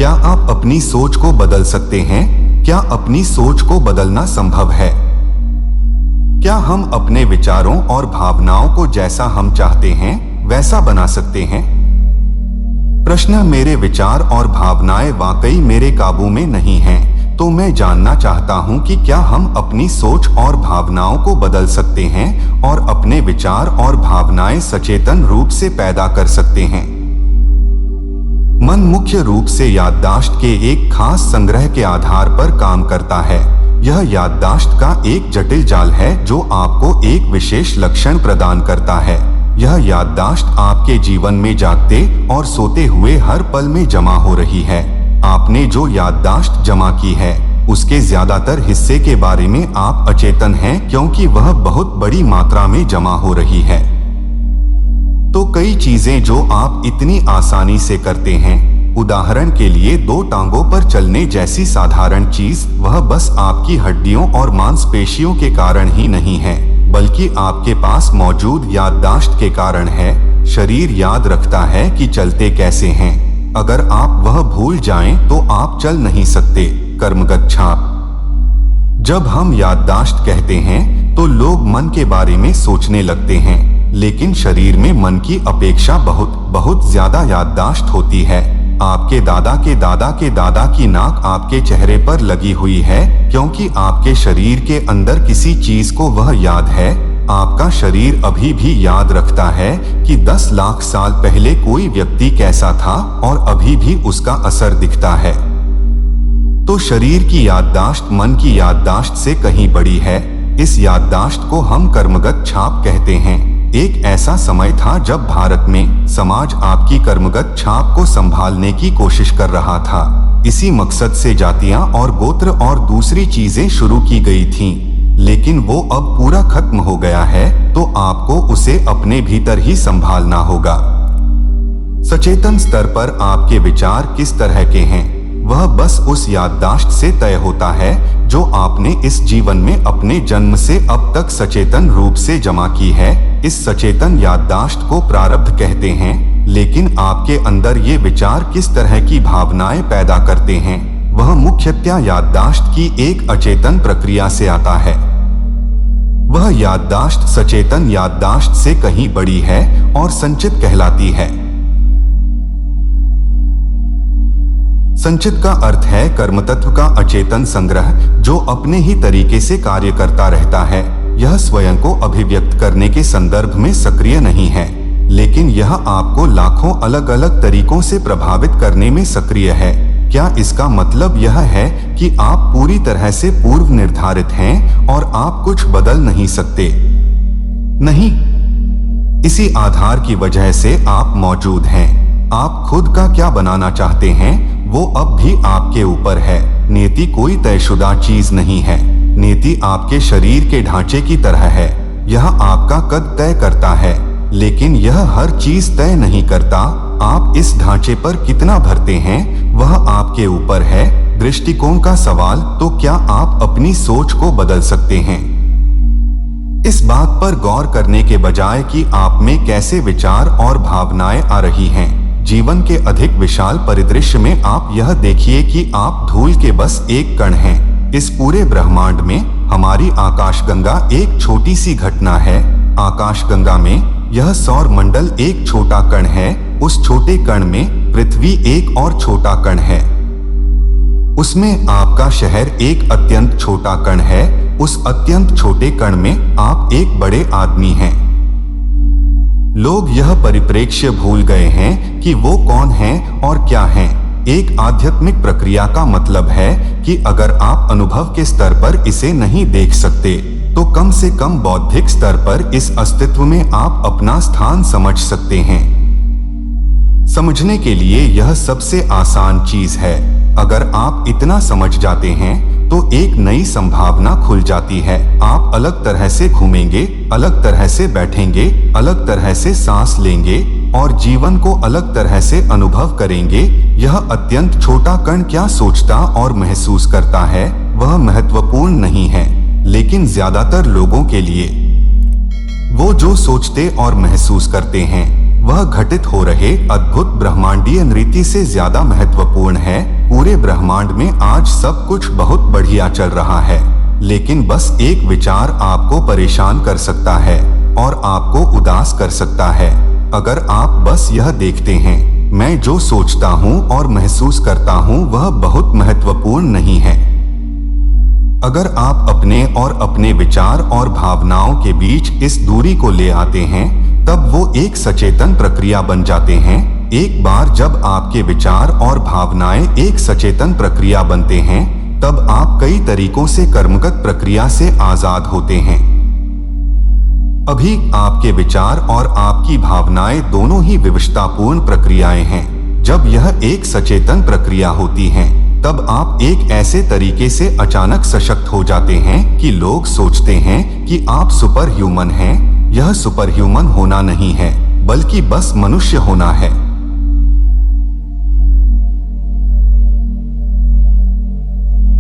क्या आप अपनी सोच को बदल सकते हैं? क्या अपनी सोच को बदलना संभव है? क्या हम अपने विचारों और भावनाओं को जैसा हम चाहते हैं वैसा बना सकते हैं? प्रश्न, मेरे विचार और भावनाएं वाकई मेरे काबू में नहीं हैं, तो मैं जानना चाहता हूं कि क्या हम अपनी सोच और भावनाओं को बदल सकते हैं और अपने विचार और भावनाएं सचेतन रूप से पैदा कर सकते हैं। मन मुख्य रूप से याददाश्त के एक खास संग्रह के आधार पर काम करता है। यह याददाश्त का एक जटिल जाल है जो आपको एक विशेष लक्षण प्रदान करता है। यह याददाश्त आपके जीवन में जागते और सोते हुए हर पल में जमा हो रही है। आपने जो याददाश्त जमा की है उसके ज्यादातर हिस्से के बारे में आप अचेतन हैं, क्योंकि वह बहुत बड़ी मात्रा में जमा हो रही है। तो कई चीजें जो आप इतनी आसानी से करते हैं, उदाहरण के लिए 2 टांगों पर चलने जैसी साधारण चीज, वह बस आपकी हड्डियों और मांसपेशियों के कारण ही नहीं है, बल्कि आपके पास मौजूद याददाश्त के कारण है। शरीर याद रखता है कि चलते कैसे हैं। अगर आप वह भूल जाएं तो आप चल नहीं सकते। कर्मगत छाप। जब हम याददाश्त कहते हैं तो लोग मन के बारे में सोचने लगते हैं, लेकिन शरीर में मन की अपेक्षा बहुत ज्यादा याददाश्त होती है। आपके दादा के दादा के दादा की नाक आपके चेहरे पर लगी हुई है, क्योंकि आपके शरीर के अंदर किसी चीज को वह याद है। आपका शरीर अभी भी याद रखता है कि 10 लाख साल पहले कोई व्यक्ति कैसा था और अभी भी उसका असर दिखता है। तो शरीर की याददाश्त मन की याददाश्त से कहीं बड़ी है। इस याददाश्त को हम कर्मगत छाप कहते हैं। एक ऐसा समय था जब भारत में समाज आपकी कर्मगत छाप को संभालने की कोशिश कर रहा था। इसी मकसद से जातियां और गोत्र और दूसरी चीजें शुरू की गई थीं, लेकिन वो अब पूरा खत्म हो गया है, तो आपको उसे अपने भीतर ही संभालना होगा। सचेतन स्तर पर आपके विचार किस तरह के हैं, वह बस उस याददाश्त से तय होता है जो आपने इस जीवन में अपने जन्म से अब तक सचेतन रूप से जमा की है। इस सचेतन याददाश्त को प्रारब्ध कहते हैं, लेकिन आपके अंदर ये विचार किस तरह की भावनाएं पैदा करते हैं, वह मुख्यतया याददाश्त की एक अचेतन प्रक्रिया से आता है। वह याददाश्त सचेतन याददाश्त से कहीं बड़ी है और संचित कहलाती है। संचित का अर्थ है कर्मतत्व का अचेतन संग्रह जो अपने ही तरीके से कार्य करता रहता है। यह स्वयं को अभिव्यक्त करने के संदर्भ में सक्रिय नहीं है, लेकिन यह आपको लाखों अलग अलग तरीकों से प्रभावित करने में सक्रिय है। क्या इसका मतलब यह है कि आप पूरी तरह से पूर्व निर्धारित हैं और आप कुछ बदल नहीं सकते? नहीं। इसी आधार की वजह से आप मौजूद हैं। आप खुद का क्या बनाना चाहते हैं वो अब भी आपके ऊपर है। नियति कोई तयशुदा चीज नहीं है। नियति आपके शरीर के ढांचे की तरह है। यह आपका कद तय करता है, लेकिन यह हर चीज तय नहीं करता। आप इस ढांचे पर कितना भरते हैं वह आपके ऊपर है। दृष्टिकोण का सवाल, तो क्या आप अपनी सोच को बदल सकते हैं? इस बात पर गौर करने के बजाय कि आप में कैसे विचार और भावनाएं आ रही हैं। जीवन के अधिक विशाल परिदृश्य में आप यह देखिए कि आप धूल के बस एक कण हैं। इस पूरे ब्रह्मांड में हमारी आकाशगंगा एक छोटी सी घटना है। आकाशगंगा में यह सौर मंडल एक छोटा कण है। उस छोटे कण में पृथ्वी एक और छोटा कण है। उसमें आपका शहर एक अत्यंत छोटा कण है। उस अत्यंत छोटे कण में आप एक बड़े आदमी हैं। लोग यह परिप्रेक्ष्य भूल गए हैं कि वो कौन हैं और क्या हैं। एक आध्यात्मिक प्रक्रिया का मतलब है कि अगर आप अनुभव के स्तर पर इसे नहीं देख सकते, तो कम से कम बौद्धिक स्तर पर इस अस्तित्व में आप अपना स्थान समझ सकते हैं। समझने के लिए यह सबसे आसान चीज है। अगर आप इतना समझ जाते हैं तो एक नई संभावना खुल जाती है। आप अलग तरह से घूमेंगे, अलग तरह से बैठेंगे, अलग तरह से सांस लेंगे और जीवन को अलग तरह से अनुभव करेंगे। यह अत्यंत छोटा कण क्या सोचता और महसूस करता है वह महत्वपूर्ण नहीं है, लेकिन ज्यादातर लोगों के लिए वो जो सोचते और महसूस करते हैं वह घटित हो रहे अद्भुत ब्रह्मांडीय नृत्य से ज्यादा महत्वपूर्ण है। ब्रह्मांड में आज सब कुछ बहुत बढ़िया चल रहा है, लेकिन बस एक विचार आपको परेशान कर सकता है और आपको उदास कर सकता है। अगर आप बस यह देखते हैं, मैं जो सोचता हूँ और महसूस करता हूँ वह बहुत महत्वपूर्ण नहीं है। अगर आप अपने और अपने विचार और भावनाओं के बीच इस दूरी को ले आते हैं, तब वो एक सचेतन प्रक्रिया बन जाते हैं। एक बार जब आपके विचार और भावनाएं एक सचेतन प्रक्रिया बनते हैं, तब आप कई तरीकों से कर्मगत प्रक्रिया से आजाद होते हैं। अभी आपके विचार और आपकी भावनाएं दोनों ही विवशतापूर्ण प्रक्रियाएं हैं। जब यह एक सचेतन प्रक्रिया होती है, तब आप एक ऐसे तरीके से अचानक सशक्त हो जाते हैं कि लोग सोचते हैं कि आप सुपर ह्यूमन हैं। यह सुपर ह्यूमन होना नहीं है, बल्कि बस मनुष्य होना है।